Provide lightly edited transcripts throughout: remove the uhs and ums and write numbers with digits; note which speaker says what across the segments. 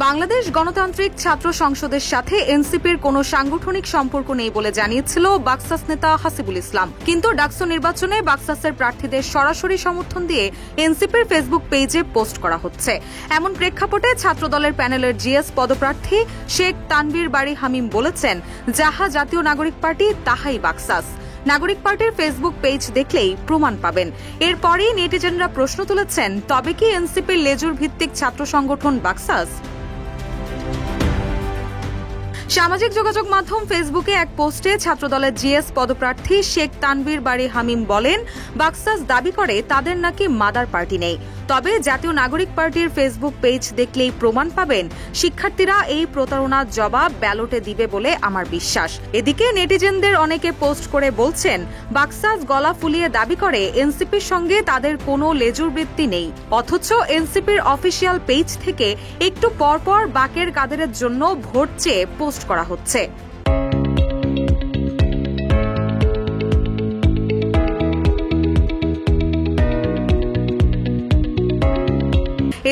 Speaker 1: বাংলাদেশ গণতান্ত্রিক ছাত্র সংসদের সাথে এনসিপির কোনো সাংগঠনিক সম্পর্ক নেই বলে জানিয়েছিল বাকসাস নেতা হাসিবুল ইসলাম। কিন্তু ডাকসু নির্বাচনে বাকসাসের প্রার্থীদের সরাসরি সমর্থন দিয়ে এনসিপির ফেসবুক পেজে পোস্ট করা হচ্ছে। এমন প্রেক্ষাপটে ছাত্রদলের প্যানেলের জিএস পদপ্রার্থী শেখ তানভীর বাড়ি হামিম বলেছেন, যাহা জাতীয় নাগরিক পার্টি তাহাই বাকসাস। নাগরিক পার্টির ফেসবুক পেজ দেখলেই প্রমাণ পাবেন। এরপরই নেটিজেনরা প্রশ্ন তুলেছেন, তবে কি এনসিপির লেজুর ভিত্তিক ছাত্র সংগঠন বাকসাস? সামাজিক যোগাযোগ মাধ্যম ফেসবুকে এক পোস্টে ছাত্রদলের জিএস পদপ্রার্থী শেখ তানভীর বাড়ি হামিম বলেন, বাকসাস দাবি করে তাদের নাকি মাদার পার্টি নেই, তবে জাতীয় নাগরিক পার্টির ফেসবুক পেজ দেখলেই প্রমাণ পাবেন। শিক্ষার্থীরা এই প্রতারণার জবাব ব্যালটে দিবে বলে আমার বিশ্বাস। এদিকে নেটিজেনদের অনেকে পোস্ট করে বলছেন, বাকসাস গলা ফুলিয়ে দাবি করে এনসিপির সঙ্গে তাদের কোনো লেজুর বৃত্তি নেই, অথচ এনসিপির অফিসিয়াল পেজ থেকে একটু পরপর বাকের কাদেরের জন্য ভোট চেয়ে পোস্ট করা হচ্ছে।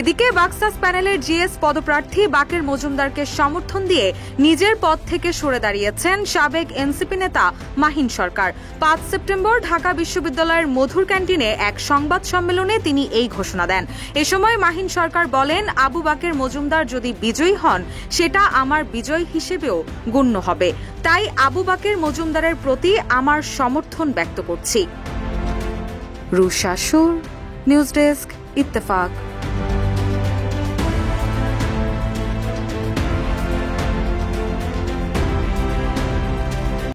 Speaker 1: এদিকে বাকসাস প্যানেলের জিএস পদপ্রার্থী বাকের মজুমদারকে সমর্থন দিয়ে নিজের পদ থেকে সরে দাঁড়িয়েছেন সাবেক এনসিপি নেতা মাহিন সরকার। ৫ সেপ্টেম্বর ঢাকা বিশ্ববিদ্যালয়ের মধুর ক্যান্টিনে এক সংবাদ সম্মেলনে তিনি এই ঘোষণা দেন। এ সময় মাহিন সরকার বলেন, আবু বাকের মজুমদার যদি বিজয়ী হন সেটা আমার বিজয় হিসেবেও গণ্য হবে, তাই আবু বাকের মজুমদারের প্রতি আমার সমর্থন ব্যক্ত করছি। রুশা সুর, নিউজ ডেস্ক, ইত্তেফাক।